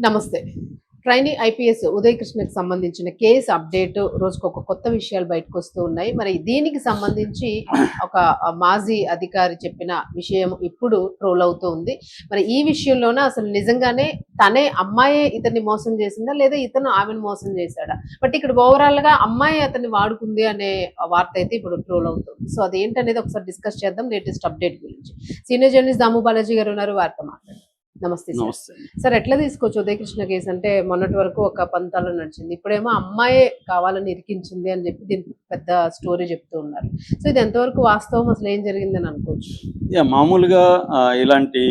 నమస్తే. Trainee IPS Uday కృష్ణకి సంబంధించిన కేసు అప్డేట్ రోజుకొక కొత్త విషయాలు బయటకొస్తూ ఉన్నాయి. మరి దీనికి సంబంధించి ఒక మాజీ అధికారి చెప్పిన విషయం ఇప్పుడు ట్రోల్ అవుతూ ఉంది. మరి ఈ విషయంలోన అసలు నిజంగానే తనే అమ్మాయే ఇతన్ని మోసం చేసిందా? లేదా ఇతను ఆమెను మోసం చేశాడా? బట్ ఇక్కడ ఓవరాల్‌గా అమ్మాయి అతన్ని వాడుకుంది అనే వార్త అయితే ఇప్పుడు ట్రోల్ అవుతుంది. సో అదేంటనేది ఒకసారి డిస్కస్ చేద్దాం లేటెస్ట్ అప్డేట్ గురించి. సీనియర్ జర్నలిస్ట్ దాము బాలాజీ గారు ఉన్నారు. వారితో మాట్లాడదాం. నమస్తే సార్. నమస్తే. సార్ ఎట్లా తీసుకోవచ్చు ఉదయ్ కృష్ణ కేసు అంటే మొన్నటి వరకు ఒక పంతాలో నడిచింది. ఇప్పుడేమో అమ్మాయే కావాలని ఇరికించింది అని చెప్పి దీనికి పెద్ద స్టోరీ చెప్తూ ఉన్నారు. సో ఇది ఎంతవరకు వాస్తవం, అసలు ఏం జరిగిందని అనుకోవచ్చు? మామూలుగా ఇలాంటి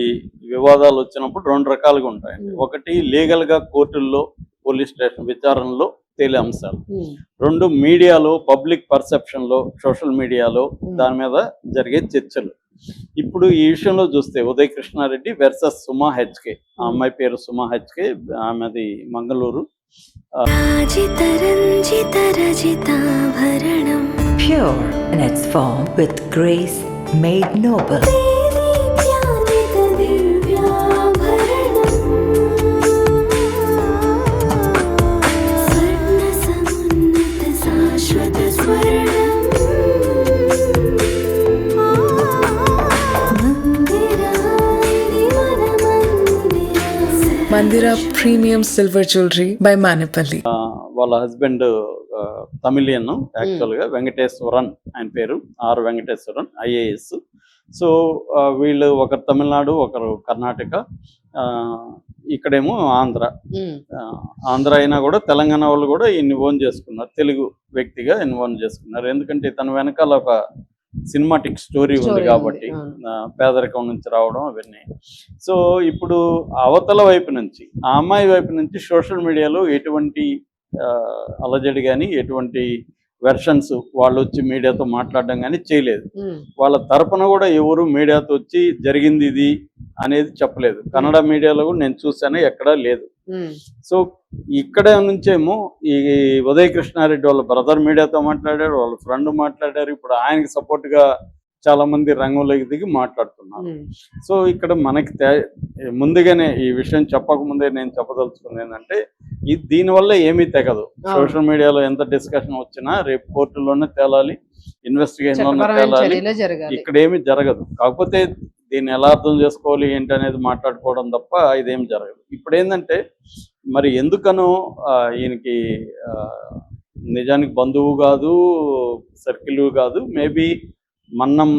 వివాదాలు వచ్చినప్పుడు 2 రకాలుగా ఉంటాయండి. ఒకటి లీగల్‌గా కోర్టుల్లో, పోలీస్ స్టేషన్ విచారణలో తేలే అంశాలు. 2 మీడియాలో, పబ్లిక్ పర్సెప్షన్‌లో, సోషల్ మీడియాలో దాని మీద జరిగే చర్చలు. ఇప్పుడు ఈ విషయంలో చూస్తే ఉదయ్ కృష్ణారెడ్డి వర్సెస్ సుమా హెచ్కే. ఆ అమ్మాయి పేరు సుమా హెచ్కే, ఆమెది Mangaluru. Pure in its form with grace made noble. Mandira Premium Silver Jewelry by Manipali. వాళ్ళ హస్బెండ్ తమిళియన్ యాక్చువల్గా, వెంకటేశ్వరన్ ఆయన పేరు, ఆర్ వెంకటేశ్వరన్, ఐఏఎస్. సో వీళ్ళు ఒకరు తమిళనాడు, ఒకరు కర్ణాటక, ఇక్కడేమో ఆంధ్ర. ఆంధ్ర అయినా కూడా తెలంగాణ వాళ్ళు కూడా ఈయన్ని ఓన్ చేసుకున్నారు, తెలుగు వ్యక్తిగా ఈయన ఓన్ చేసుకున్నారు. ఎందుకంటే తన వెనకాల ఒక సినిమాటిక్ స్టోరీ ఉంది కాబట్టి, పేదరికం నుంచి రావడం అవన్నీ. సో ఇప్పుడు అవతల వైపు నుంచి, ఆ అమ్మాయి వైపు నుంచి సోషల్ మీడియాలో ఎటువంటి అలజడి కానీ, ఎటువంటి వెర్షన్స్ వాళ్ళు వచ్చి మీడియాతో మాట్లాడడం కానీ చేయలేదు. వాళ్ళ తరపున కూడా ఎవరు మీడియాతో వచ్చి జరిగింది ఇది అనేది చెప్పలేదు. కన్నడ మీడియాలో కూడా నేను చూసాను, ఎక్కడా లేదు. సో ఇక్కడ నుంచేమో ఈ ఉదయ్ కృష్ణారెడ్డి వాళ్ళ బ్రదర్ మీడియాతో మాట్లాడారు, వాళ్ళ ఫ్రెండ్ మాట్లాడారు. ఇప్పుడు ఆయనకి సపోర్ట్ గా చాలా మంది రంగంలోకి దిగి మాట్లాడుతున్నారు. సో ఇక్కడ మనకి ముందుగానే ఈ విషయం చెప్పకముందే నేను చెప్పదలుచుకుంది ఏంటంటే, దీనివల్ల ఏమీ తెగదు. సోషల్ మీడియాలో ఎంత డిస్కషన్ వచ్చినా రేపు కోర్టులోనే తేలాలి, ఇన్వెస్టిగేషన్ తేలాలి, ఇక్కడ ఏమీ జరగదు. కాకపోతే దీన్ని ఎలా అర్థం చేసుకోవాలి ఏంటి అనేది మాట్లాడుకోవడం తప్ప ఇదేం జరగదు. ఇప్పుడు ఏంటంటే, మరి ఎందుకనో ఈయనకి నిజానికి బంధువు కాదు, సర్కిల్ కాదు, మేబీ మన్నం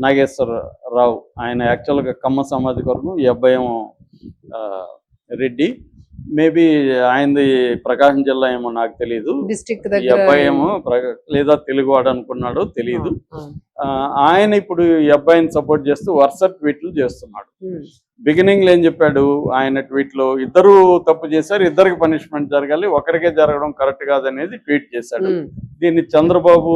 నాగేశ్వరరావు, ఆయన యాక్చువల్గా కమ్మ సామాజిక వర్గం, ఈ అబ్బాయి రెడ్డి, మేబీ ఆయనది ప్రకాశం జిల్లా ఏమో నాకు తెలీదు, ఈ అబ్బాయి ఏమో లేదా తెలుగువాడు అనుకున్నాడో తెలియదు. ఆయన ఇప్పుడు ఈ అబ్బాయిని సపోర్ట్ చేస్తూ వరుస ట్వీట్లు చేస్తున్నాడు. బిగినింగ్ లో ఏం చెప్పాడు ఆయన ట్వీట్ లో, ఇద్దరు తప్పు చేశారు, ఇద్దరికి పనిష్మెంట్ జరగాలి, ఒకరికే జరగడం కరెక్ట్ కాదనేది ట్వీట్ చేశాడు. దీన్ని చంద్రబాబు,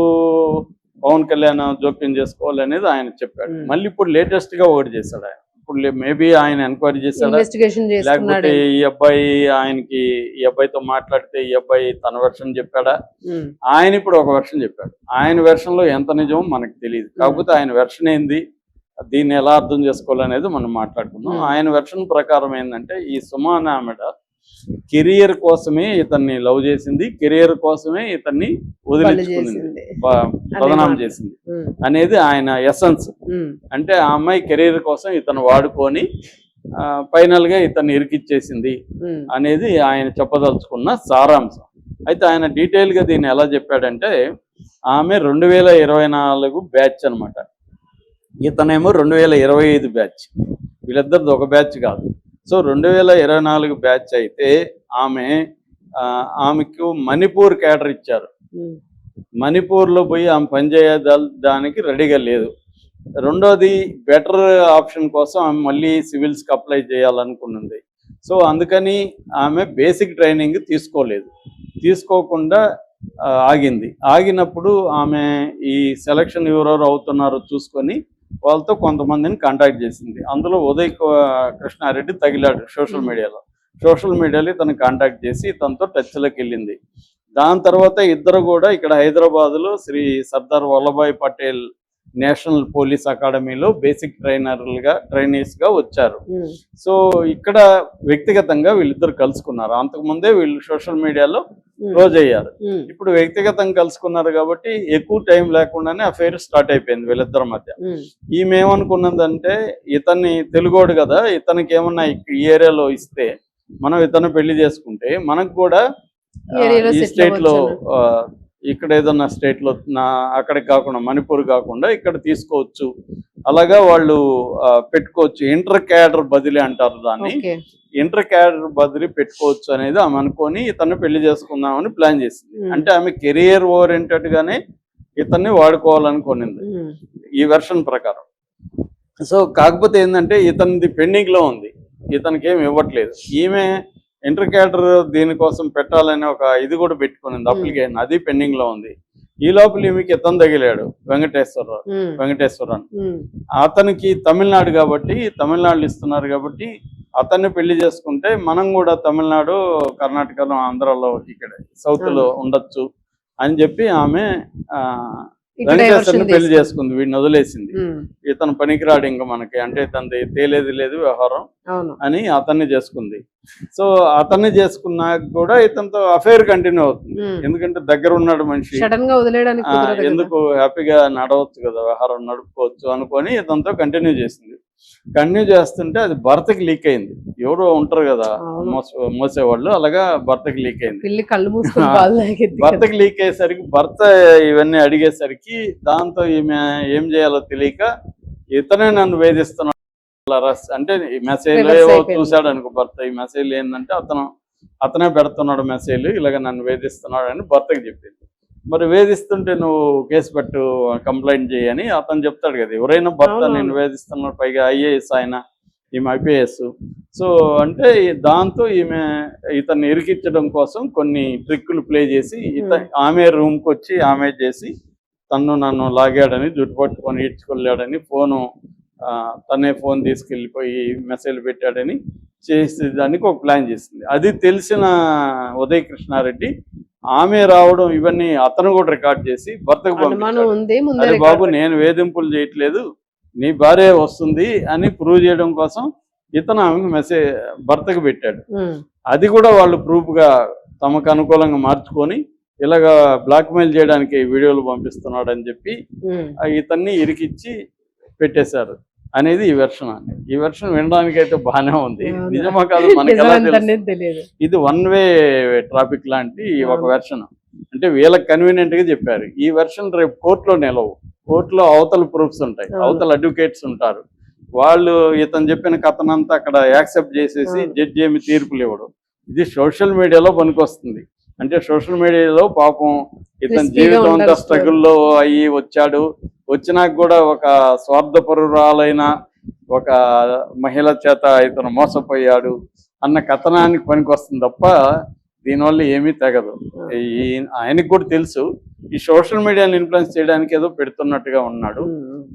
పవన్ కళ్యాణ్ జోక్యం చేసుకోవాలి అనేది ఆయన చెప్పాడు. మళ్ళీ ఇప్పుడు లేటెస్ట్ గా ఒకటి చేశాడు ఆయన. ఇప్పుడు మేబీ ఆయన ఎంక్వైరీ చేశాడా, లేకపోతే ఈ అబ్బాయితో మాట్లాడితే ఈ అబ్బాయి తన వెర్షన్ చెప్పాడా, ఆయన ఇప్పుడు ఒక వెర్షన్ చెప్పాడు. ఆయన వెర్షన్ లో ఎంత నిజమో మనకు తెలియదు. కాకపోతే ఆయన వెర్షన్ ఏంది, దీన్ని ఎలా అర్థం చేసుకోవాలనేది మనం మాట్లాడుకుందాం. ఆయన వెర్షన్ ప్రకారం ఏంటంటే, ఈ సుమాన ఆమెడ కెరియర్ కోసమే ఇతన్ని లవ్ చేసింది, కెరియర్ కోసమే ఇతన్ని వదిలించుకుంది, బదనాం చేసింది అనేది ఆయన ఎసెన్స్. అంటే ఆ అమ్మాయి కెరియర్ కోసం ఇతను వాడుకొని ఫైనల్ గా ఇతన్ని ఇరికిచ్చేసింది అనేది ఆయన చెప్పదలుచుకున్న సారాంశం. అయితే ఆయన డీటెయిల్ గా దీన్ని ఎలా చెప్పాడంటే, ఆమె 2024 బ్యాచ్ అనమాట, ఇతనేమో 2025 బ్యాచ్. వీళ్ళిద్దరిది ఒక బ్యాచ్ కాదు. సో 2024 బ్యాచ్ అయితే ఆమెకు మణిపూర్ క్యాడర్ ఇచ్చారు. మణిపూర్లో పోయి ఆమె పనిచేయడానికి రెడీగా లేదు. రెండోది, బెటర్ ఆప్షన్ కోసం ఆమె మళ్ళీ సివిల్స్కి అప్లై చేయాలనుకున్నది. సో అందుకని ఆమె బేసిక్ ట్రైనింగ్ తీసుకోకుండా ఆగింది. ఆగినప్పుడు ఆమె ఈ సెలక్షన్ ఎవరెవరు అవుతున్నారో చూసుకొని వాళ్ళతో కొంతమందిని కాంటాక్ట్ చేసింది. అందులో ఉదయ్ కృష్ణారెడ్డి తగిలాడు సోషల్ మీడియాలో తను కాంటాక్ట్ చేసి తనతో టచ్లోకి వెళ్ళింది. దాని తర్వాత ఇద్దరు కూడా ఇక్కడ హైదరాబాద్లో శ్రీ సర్దార్ వల్లభాయ్ పటేల్ నేషనల్ పోలీస్ అకాడమీలో బేసిక్ ట్రైనీస్గా వచ్చారు. సో ఇక్కడ వ్యక్తిగతంగా వీళ్ళిద్దరు కలుసుకున్నారు. అంతకుముందే వీళ్ళు సోషల్ మీడియాలో క్లోజ్ అయ్యారు. ఇప్పుడు వ్యక్తిగతంగా కలుసుకున్నారు కాబట్టి ఎక్కువ టైం లేకుండానే అఫైర్ స్టార్ట్ అయిపోయింది వీళ్ళిద్దరి మధ్య. ఈమె ఏమనుకున్నదంటే ఇతన్ని తెలుగోడు కదా, ఇతనికి ఏమన్నా ఈ ఏరియాలో ఇస్తే మనం ఇతను పెళ్లి చేసుకుంటే మనకు కూడా ఈ స్టేట్ లో ఇక్కడ ఏదన్నా స్టేట్ లో అక్కడికి కాకుండా మణిపూర్ కాకుండా ఇక్కడ తీసుకోవచ్చు, అలాగా వాళ్ళు పెట్టుకోవచ్చు. ఇంటర్ క్యాడర్ బదిలీ అంటారు దాన్ని. ఇంటర్ క్యాడర్ బదిలీ పెట్టుకోవచ్చు అనేది ఆమె అనుకొని ఇతన్ని పెళ్లి చేసుకుందామని ప్లాన్ చేసింది. అంటే ఆమె కెరియర్ ఓరియంటెడ్ గానే ఇతన్ని వాడుకోవాలనుకునింది ఈ వెర్షన్ ప్రకారం. సో కాకపోతే ఏంటంటే ఇతనిది పెండింగ్ లో ఉంది, ఇతనికి ఏమి ఇవ్వట్లేదు. ఈమె ఇంటర్ క్యాడర్ దీనికోసం పెట్టాలని ఒక ఇది కూడా పెట్టుకునింది అప్లికేషన్, అది పెండింగ్ లో ఉంది. ఈ లోపల ఈమెకి ఇతను తగిలాడు వెంకటేశ్వరరావు. అతనికి తమిళనాడు కాబట్టి తమిళనాడులో ఇస్తున్నారు కాబట్టి అతన్ని పెళ్లి చేసుకుంటే మనం కూడా తమిళనాడు, కర్ణాటకలో, ఆంధ్రాలో, ఇక్కడ సౌత్ లో ఉండొచ్చు అని చెప్పి ఆమె వెంకటేశ్వరుని పెళ్లి చేసుకుంది. వీడిని వదిలేసింది. ఇతను పనికిరాడు ఇంకా మనకి, అంటే తనది తేలేది లేదు వ్యవహారం అని అతన్ని చేసుకుంది. సో అతన్ని చేసుకున్నాక కూడా ఇతనితో అఫైర్ కంటిన్యూ అవుతుంది. ఎందుకంటే దగ్గర ఉన్నాడు మనిషి, ఎందుకు హ్యాపీగా నడవచ్చు కదా, వ్యవహారం నడుపుకోవచ్చు అనుకొని ఇతనితో కంటిన్యూ చేసింది. కంటిన్యూ చేస్తుంటే అది భర్తకి లీక్ అయింది. ఎవరో ఉంటారు కదా మోసేవాళ్ళు, అలాగా భర్తకి లీక్ అయింది. భర్తకి లీక్ అయ్యేసరికి భర్త ఇవన్నీ అడిగేసరికి దాంతో ఈమె ఏం చేయాలో తెలియక ఇతనే నన్ను వేధిస్తున్నాడు అంటే ఈ మెసేజ్ ఏవో చూశాడు అనుకో భర్త. ఈ మెసేజ్ ఏంటంటే అతనే పెడుతున్నాడు మెసేజ్, ఇలాగ నన్ను వేధిస్తున్నాడు అని భర్తకి చెప్పింది. మరి వేధిస్తుంటే నువ్వు కేసు పెట్టు, కంప్లైంట్ చేయని అతను చెప్తాడు కదా. ఎవరైనా భర్త నేను వేధిస్తున్నాడు, పైగా ఐఏఎస్ ఆయన, ఈమె ఐపీఎస్. సో అంటే దాంతో ఈమె ఇతన్ని ఇరికించడం కోసం కొన్ని ట్రిక్కులు ప్లే చేసి ఆమె రూమ్కి వచ్చి ఆమె చేసి నన్ను లాగాడని, జుట్టు పట్టుకొని ఈడ్చుకెళ్ళాడని, తనే ఫోన్ తీసుకెళ్ళిపోయి మెసేజ్ పెట్టాడని చేసేదానికి ఒక ప్లాన్ చేసింది. అది తెలిసిన ఉదయ్ కృష్ణారెడ్డి ఆమె రావడం ఇవన్నీ అతను కూడా రికార్డ్ చేసి భర్తకు పంపించాడు. అరే బాబు, నేను వేధింపులు చేయట్లేదు, నీ భార్య వస్తుంది అని ప్రూవ్ చేయడం కోసం ఇతను ఆమెకు భర్తకు పెట్టాడు. అది కూడా వాళ్ళు ప్రూఫ్ గా తమకు అనుకూలంగా మార్చుకొని ఇలాగా బ్లాక్మెయిల్ చేయడానికి వీడియోలు పంపిస్తున్నాడు అని చెప్పి ఇతన్ని ఇరికిచ్చి పెట్టేశారు అనేది ఈ వెర్షన్. ఈ వెర్షన్ వినడానికి అయితే బాగానే ఉంది, నిజమా కాదు మనకి ఎలా తెలియదు. ఇది వన్ వే ట్రాఫిక్ లాంటి ఒక వెర్షన్. అంటే వీళ్ళకి కన్వీనియంట్ గా చెప్పారు. ఈ వెర్షన్ రేపు కోర్టులో నిలవు. కోర్టులో అవతల ప్రూఫ్స్ ఉంటాయి, అవతల అడ్వకేట్స్ ఉంటారు. వాళ్ళు ఇతను చెప్పిన కథనంతా అక్కడ యాక్సెప్ట్ చేసేసి జడ్జి ఏమి తీర్పులు ఇవ్వడం. ఇది సోషల్ మీడియాలో పనికొస్తుంది. అంటే సోషల్ మీడియాలో పాపం ఇతని జీవితం అంతా స్ట్రగుల్లో అయ్యి వచ్చాడు, వచ్చినాక కూడా ఒక స్వార్థపరురాలైన ఒక మహిళ చేత ఇతను మోసపోయాడు అన్న కథనానికి పనికొస్తుంది తప్ప దీనివల్ల ఏమీ తెగదు. ఆయనకు కూడా తెలుసు ఈ సోషల్ మీడియాని ఇన్ఫ్లుయెన్స్ చేయడానికి ఏదో పెడుతున్నట్టుగా ఉన్నాడు.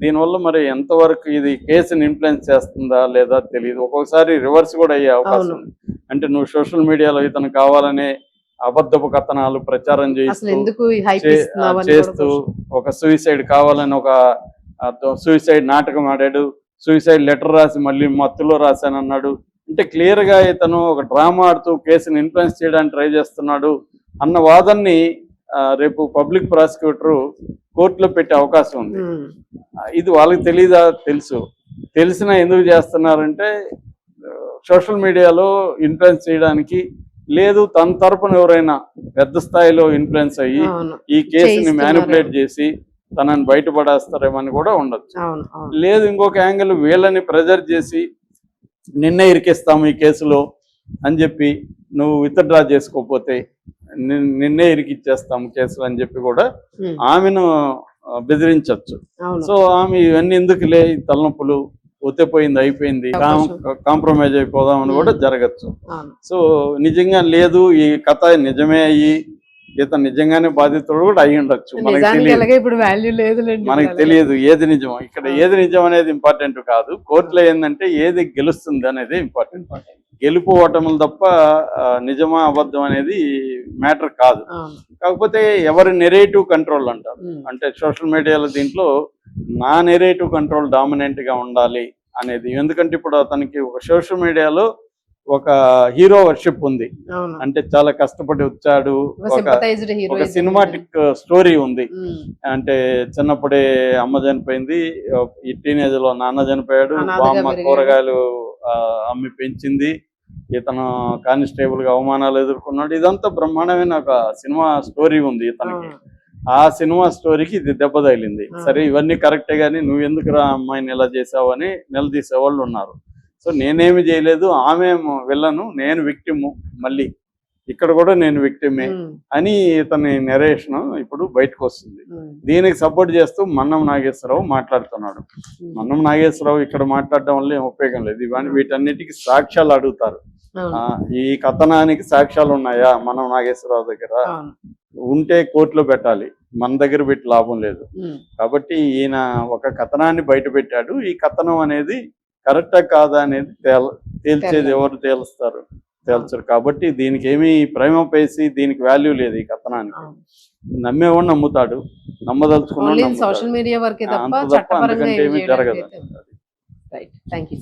దీనివల్ల మరి ఎంతవరకు ఇది కేసుని ఇన్ఫ్లుయెన్స్ చేస్తుందా లేదా తెలియదు. ఒక్కొక్కసారి రివర్స్ కూడా అయ్యే అవకాశం ఉంది. అంటే నువ్వు సోషల్ మీడియాలో ఇతను కావాలనే అబద్ధపు కథనాలు ప్రచారం చేస్తూ ఒక సూసైడ్ కావాలని ఒక సూసైడ్ నాటకం ఆడాడు, సూసైడ్ లెటర్ రాసి మళ్ళీ మత్తులో రాశానన్నాడు. అంటే క్లియర్ గా ఇతను ఒక డ్రామా ఆడుతూ కేసుని ఇన్ఫ్లుయెన్స్ చేయడానికి ట్రై చేస్తున్నాడు అన్న వాదన్ని రేపు పబ్లిక్ ప్రాసిక్యూటర్ కోర్టులో పెట్టే అవకాశం ఉంది. ఇది వాళ్ళకి తెలీదా? తెలిసినా ఎందుకు చేస్తున్నారంటే సోషల్ మీడియాలో ఇన్ఫ్లుయెన్స్ చేయడానికి, లేదు తన తరపున ఎవరైనా పెద్ద స్థాయిలో ఇన్ఫ్లుయెన్స్ అయ్యి ఈ కేసుని మ్యానిపులేట్ చేసి తనని బయటపడేస్తారేమని కూడా ఉండొచ్చు. లేదు ఇంకొక యాంగిల్ వీళ్ళని ప్రెజర్ చేసి నిన్నే ఇరికిస్తాము ఈ కేసులో అని చెప్పి, నువ్వు విత్డ్రా చేసుకోకపోతే నిన్నే ఇరికిచ్చేస్తాము కేసులు అని చెప్పి కూడా ఆమెను బెదిరించవచ్చు. సో ఆమె ఇవన్నీ ఎందుకులే తలనొప్పులు, ఒత్తిపోయింది అయిపోయింది, కాంప్రమైజ్ అయిపోదామని కూడా జరగచ్చు. సో నిజంగా లేదు ఈ కథ నిజమే అయ్యి ఇతను నిజంగానే బాధితుడు కూడా అయ్యి ఉండొచ్చు. మనకి తెలియదు ఏది నిజం. ఇక్కడ ఏది నిజం అనేది ఇంపార్టెంట్ కాదు. కోర్టులో ఏంటంటే ఏది గెలుస్తుంది అనేది ఇంపార్టెంట్. గెలుపు ఓటములు తప్ప నిజమా అబద్ధం అనేది మ్యాటర్ కాదు. కాకపోతే ఎవరి నెరేటివ్ కంట్రోల్ అంటారు. అంటే సోషల్ మీడియాలో దీంట్లో నా నెరేటివ్ కంట్రోల్ డామినెంట్గా ఉండాలి అనేది. ఎందుకంటే ఇప్పుడు అతనికి ఒక సోషల్ మీడియాలో ఒక హీరో వర్షిప్ ఉంది, అవును. అంటే చాలా కష్టపడి వచ్చాడు, ఒక ఒక sympathized hero ఒక is సినిమాటిక్ స్టోరీ ఉంది. ఉమ్, అంటే చిన్నప్పుడే అమ్మ చనిపోయింది, ఈ టీనేజ్ లో నాన్న చనిపోయాడు, అనాథగా బామ్మ పెరిగాడు. కూరగాయలు అమ్మి పెంచింది, ఇతను కానిస్టేబుల్ గా అవమానాలు ఎదుర్కొన్నాడు. ఇదంతా బ్రహ్మాండమైన ఒక సినిమా స్టోరీ ఉంది ఇతనికి. అవును. ఆ సినిమా స్టోరీకి ఇది దెబ్బ తగిలింది. సరే ఇవన్నీ కరెక్టే గానీ నువ్వు ఎందుకురా అమ్మాయిని ఇలా చేసావు అని నిలదీసేవాళ్ళు ఉన్నారు. సో నేనేమి చేయలేదు, ఆమె విలను, నేను విక్టిము, మళ్ళీ ఇక్కడ కూడా నేను విక్టిమే ఉమ్, అని ఇతని నెరేషన్ ఇప్పుడు బయటకు వస్తుంది. ఉమ్, దీనికి సపోర్ట్ చేస్తూ మన్నం నాగేశ్వరరావు మాట్లాడుతున్నాడు. మన్నం నాగేశ్వరరావు ఇక్కడ మాట్లాడడం వల్ల ఏం ఉపయోగం లేదు. ఇవన్నీ వీటన్నిటికీ సాక్ష్యాలు అడుగుతారు. అవును. ఈ కథనానికి సాక్ష్యాలు ఉన్నాయా మన్నం నాగేశ్వరరావు దగ్గర? అవును. ఉంటే కోర్టులో పెట్టాలి, మన దగ్గర పెట్టి లాభం లేదు. ఉమ్, కాబట్టి ఈయన ఒక కథనాన్ని బయట పెట్టాడు. ఈ కథనం అనేది కరెక్టా కాదా అనేది తేల్చేది ఎవరు తేల్చరు. కాబట్టి దీనికి ఏమీ ప్రైమ పేసి దీనికి వాల్యూ లేదు ఈ కథనానికి. అవును. నమ్మేవాడు నమ్ముతాడు, నమ్మదలుచుకున్నాడు ఓన్లీ నమ్ముతాడు. సోషల్ మీడియా వరకే తప్ప అంత తప్ప చట్టపరంగా అంతకంటే ఏమీ ఏమీ జరగదు. చేయడానికి అయితే రైట్. Thank you.